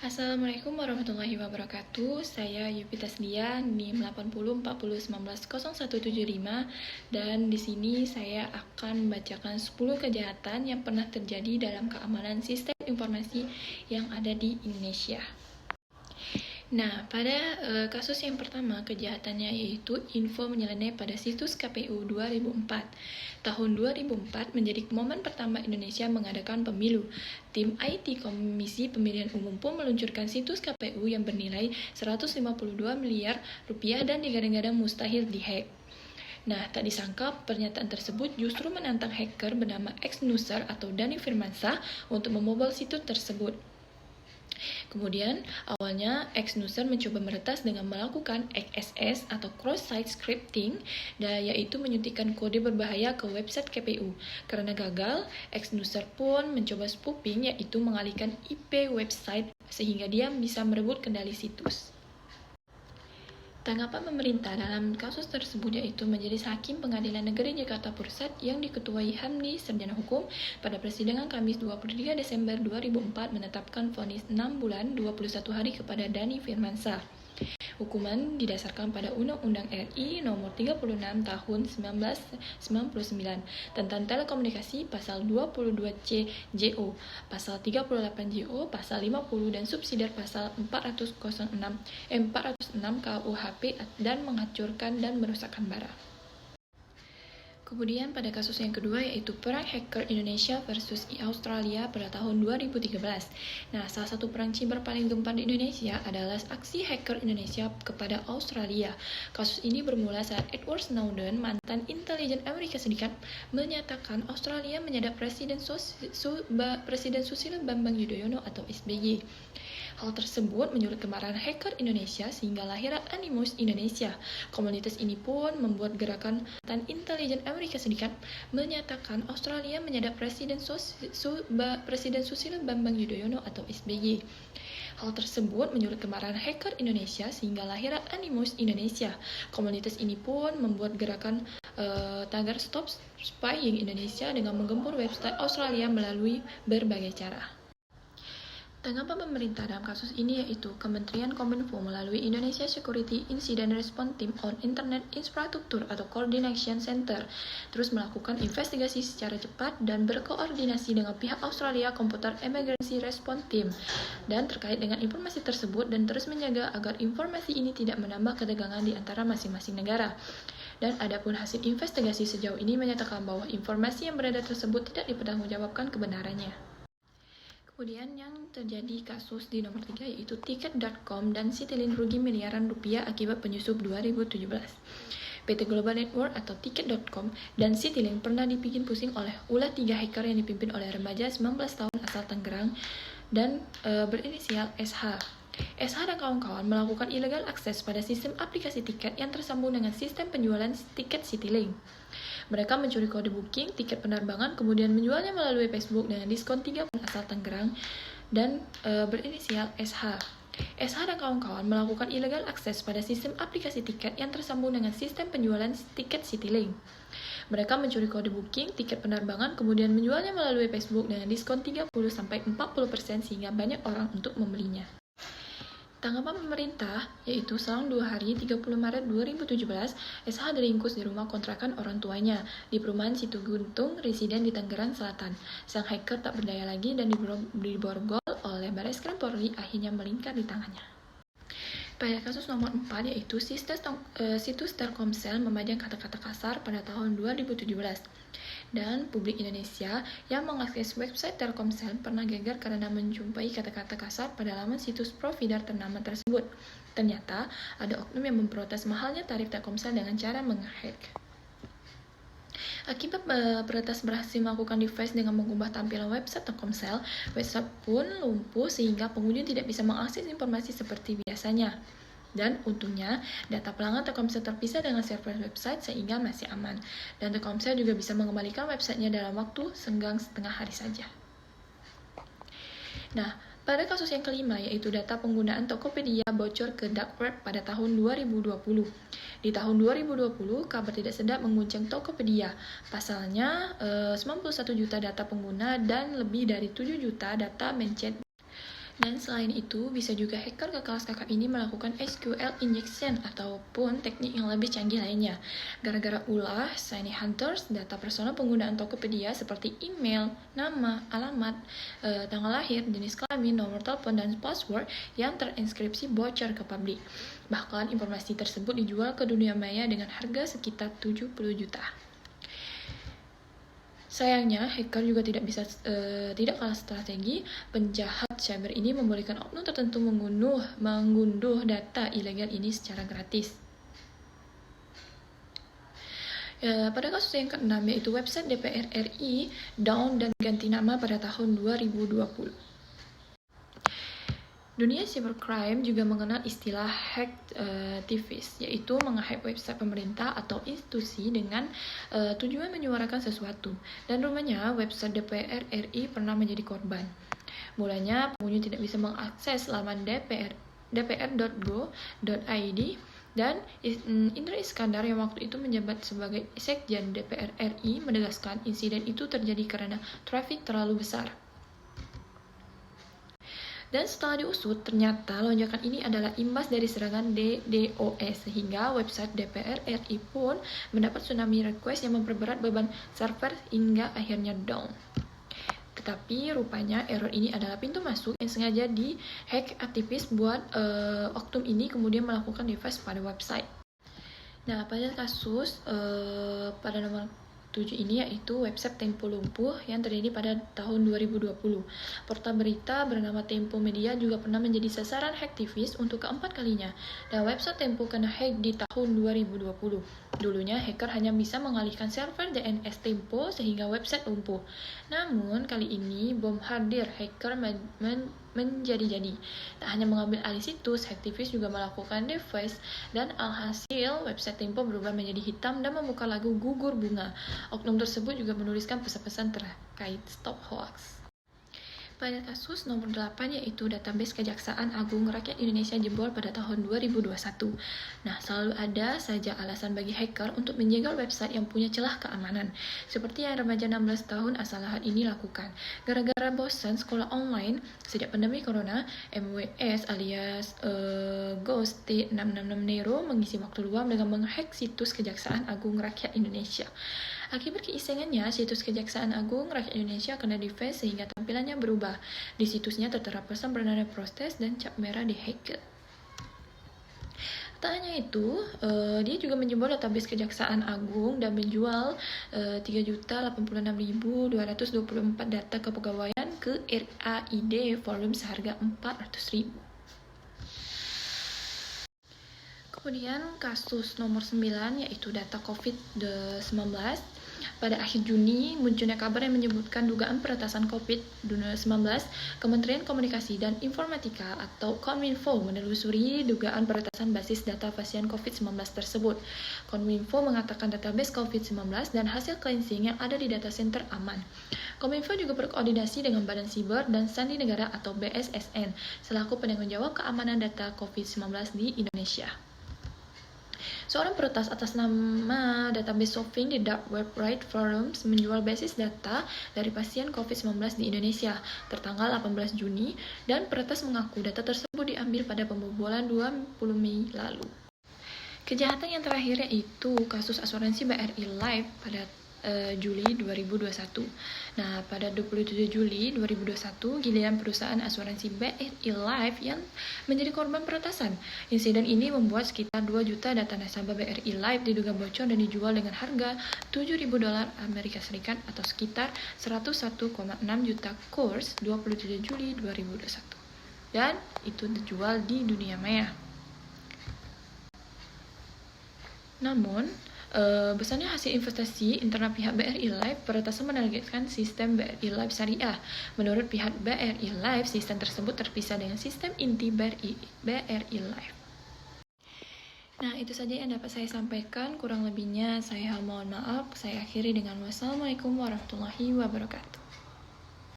Assalamualaikum warahmatullahi wabarakatuh. Saya Yupita Sdia, NIM 8040190175, dan di sini saya akan membacakan 10 kejahatan yang pernah terjadi dalam keamanan sistem informasi yang ada di Indonesia. Nah, pada kasus yang pertama, kejahatannya yaitu info menyeleneh pada situs KPU 2004. Tahun 2004 menjadi momen pertama Indonesia mengadakan pemilu. Tim IT Komisi Pemilihan Umum pun meluncurkan situs KPU yang bernilai 152 miliar rupiah dan digadang-gadang mustahil dihack. Nah, tak disangka pernyataan tersebut justru menantang hacker bernama X-Nuser atau Dhani Firmansyah untuk membobol situs tersebut. Kemudian, awalnya X-Nuser mencoba meretas dengan melakukan XSS atau cross-site scripting, yaitu menyuntikkan kode berbahaya ke website KPU. Karena gagal, X-Nuser pun mencoba spoofing, yaitu mengalihkan IP website sehingga dia bisa merebut kendali situs. Tanggapan pemerintah dalam kasus tersebut yaitu Majelis Hakim Pengadilan Negeri Jakarta Pusat yang diketuai Hamdi Sarjana Hukum pada persidangan Kamis 23 Desember 2004 menetapkan vonis 6 bulan 21 hari kepada Dhani Firmansyah. Hukuman didasarkan pada Undang-Undang RI Nomor 36 Tahun 1999 tentang telekomunikasi Pasal 22C JO, Pasal 38 JO, Pasal 50 dan subsidiar Pasal 406 KUHP dan menghancurkan dan merusakkan barang. Kemudian pada kasus yang kedua yaitu perang hacker Indonesia versus Australia pada tahun 2013. Nah, salah satu perang cyber paling gempar di Indonesia adalah aksi hacker Indonesia kepada Australia. Kasus ini bermula saat Edward Snowden, mantan intelijen Amerika Serikat, menyatakan Australia menyadap Presiden Susilo Bambang Yudhoyono atau SBY. Hal tersebut menyulut kemarahan hacker Indonesia sehingga lahirlah Animus Indonesia. Komunitas ini pun membuat gerakan dan intelijen Amerika Serikat menyatakan Australia menyadap Presiden Susilo Bambang Yudhoyono atau SBY. Hal tersebut menyulut kemarahan hacker Indonesia sehingga lahirlah Animus Indonesia. Komunitas ini pun membuat gerakan tagar Stop Spying Indonesia dengan menggempur website Australia melalui berbagai cara. Tanggapan pemerintah dalam kasus ini yaitu Kementerian Kominfo melalui Indonesia Security Incident Response Team on Internet Infrastructure atau Coordination Center terus melakukan investigasi secara cepat dan berkoordinasi dengan pihak Australia Computer Emergency Response Team dan terkait dengan informasi tersebut dan terus menjaga agar informasi ini tidak menambah ketegangan di antara masing-masing negara. Dan adapun hasil investigasi sejauh ini menyatakan bahwa informasi yang beredar tersebut tidak dipertanggungjawabkan kebenarannya. Kemudian yang terjadi kasus di nomor 3 yaitu Tiket.com dan Citylink rugi miliaran rupiah akibat penyusup 2017. PT Global Network atau Tiket.com dan Citylink pernah dibikin pusing oleh ulah 3 hacker yang dipimpin oleh remaja 19 tahun asal Tangerang dan berinisial SH. SH dan kawan-kawan melakukan illegal akses pada sistem aplikasi tiket yang tersambung dengan sistem penjualan tiket Citylink. Mereka mencuri kode booking tiket penerbangan kemudian menjualnya melalui Facebook dengan diskon 3 asal Tangerang dan berinisial SH. SH dan kawan-kawan melakukan illegal akses pada sistem aplikasi tiket yang tersambung dengan sistem penjualan tiket Citylink. Mereka mencuri kode booking tiket penerbangan kemudian menjualnya melalui Facebook dengan diskon 30-40% sehingga banyak orang untuk membelinya. Tanggapan pemerintah yaitu selang 2 hari 30 Maret 2017, SH diringkus di rumah kontrakan orang tuanya di perumahan Situ Guntung, residen di Tangerang Selatan. Sang hacker tak berdaya lagi dan diborgol oleh Bareskrim Polri akhirnya melingkar di tangannya. Pada kasus nomor 4 yaitu situs Telkomsel memajang kata-kata kasar pada tahun 2017. Dan publik Indonesia yang mengakses website Telkomsel pernah geger karena menjumpai kata-kata kasar pada laman situs provider ternama tersebut. Ternyata ada oknum yang memprotes mahalnya tarif Telkomsel dengan cara menghack. Akibat peretas berhasil melakukan device dengan mengubah tampilan website Telkomsel, website pun lumpuh sehingga pengunjung tidak bisa mengakses informasi seperti biasanya. Dan untungnya, data pelanggan Telkomsel terpisah dengan server website sehingga masih aman. Dan Telkomsel juga bisa mengembalikan websitenya dalam waktu senggang setengah hari saja. Nah, pada kasus yang kelima yaitu data penggunaan Tokopedia bocor ke dark web pada tahun 2020. Di tahun 2020, kabar tidak sedap mengguncang Tokopedia. Pasalnya, 91 juta data pengguna dan lebih dari 7 juta data mencet Dan selain itu, bisa juga hacker ke kelas kakap ini melakukan SQL injection ataupun teknik yang lebih canggih lainnya. Gara-gara ulah, shiny hunters, data personal penggunaan Tokopedia seperti email, nama, alamat, tanggal lahir, jenis kelamin, nomor telepon, dan password yang terinskripsi bocor ke publik. Bahkan informasi tersebut dijual ke dunia maya dengan harga sekitar 70 juta. Sayangnya, hacker juga tidak kalah strategi. Penjahat cyber ini membolehkan oknum tertentu mengunduh data ilegal ini secara gratis. Pada kasus yang ke-6, yaitu website DPR RI down dan ganti nama pada tahun 2020. Dunia cybercrime juga mengenal istilah hacktivist, yaitu menghack website pemerintah atau institusi dengan tujuan menyuarakan sesuatu. Dan rupanya website DPR RI pernah menjadi korban. Mulanya pengunjung tidak bisa mengakses laman dpr.go.id dan Indra Iskandar yang waktu itu menjabat sebagai Sekjen DPR RI menegaskan insiden itu terjadi karena traffic terlalu besar. Dan setelah diusut, ternyata lonjakan ini adalah imbas dari serangan DDoS, sehingga website DPR RI pun mendapat tsunami request yang memperberat beban server hingga akhirnya down. Tetapi rupanya error ini adalah pintu masuk yang sengaja di-hack aktivis buat oknum ini kemudian melakukan device pada website. Nah, pada kasus pada nomor 7 ini yaitu website Tempo lumpuh yang terjadi pada tahun 2020. Portal berita bernama Tempo Media juga pernah menjadi sasaran hacktivis untuk keempat kalinya. Dan website Tempo kena hack di tahun 2020. Dulunya hacker hanya bisa mengalihkan server DNS Tempo sehingga website lumpuh. Namun kali ini bom hadir, hacker menjadi-jadi. Tak hanya mengambil alih situs, hacktivis juga melakukan device dan alhasil website Tempo berubah menjadi hitam dan membuka lagu Gugur Bunga. Oknum tersebut juga menuliskan pesan-pesan terkait stop hoax. Pada kasus nomor 8 yaitu database Kejaksaan Agung Rakyat Indonesia jebol pada tahun 2021. Nah, selalu ada saja alasan bagi hacker untuk menjegal website yang punya celah keamanan. Seperti yang remaja 16 tahun asal Lahat ini lakukan. Gara-gara bosan sekolah online sejak pandemi corona, MWS alias Ghost T666 Nero mengisi waktu luang dengan menghack situs Kejaksaan Agung Rakyat Indonesia. Akibat keisengannya, situs Kejaksaan Agung Rakyat Indonesia kena defense sehingga tampilannya berubah. Di situsnya tertera pesan bernada protes dan cap merah di hacker. Tak hanya itu, dia juga menjebol database Kejaksaan Agung dan menjual 3.086.224 data kepegawaian ke RAID volume seharga 400.000. Kemudian kasus nomor 9 yaitu data COVID-19. Pada akhir Juni, munculnya kabar yang menyebutkan dugaan peretasan COVID-19. Kementerian Komunikasi dan Informatika atau Kominfo menelusuri dugaan peretasan basis data pasien COVID-19 tersebut. Kominfo mengatakan database COVID-19 dan hasil cleansing yang ada di data center aman. Kominfo juga berkoordinasi dengan Badan Siber dan Sandi Negara atau BSSN selaku penanggung jawab keamanan data COVID-19 di Indonesia. Seorang peretas atas nama database Solving di Dark Web Right Forums menjual basis data dari pasien COVID-19 di Indonesia tertanggal 18 Juni dan peretas mengaku data tersebut diambil pada pembobolan 20 Mei lalu. Kejahatan yang terakhir yaitu kasus asuransi BRI Life pada Juli 2021. Nah, pada 27 Juli 2021, giliran perusahaan asuransi BRI Life yang menjadi korban peretasan. Insiden ini membuat sekitar 2 juta data nasabah BRI Life diduga bocor dan dijual dengan harga $7.000 Amerika Serikat atau sekitar 101,6 juta kurs 27 Juli 2021. Dan itu dijual di dunia maya. Namun, besarnya hasil investasi internal pihak BRI Life, peretasan menargetkan sistem BRI Life Syariah. Menurut pihak BRI Life, sistem tersebut terpisah dengan sistem inti BRI Life. Nah, itu saja yang dapat saya sampaikan. Kurang lebihnya saya mohon maaf. Saya akhiri dengan wassalamualaikum warahmatullahi wabarakatuh.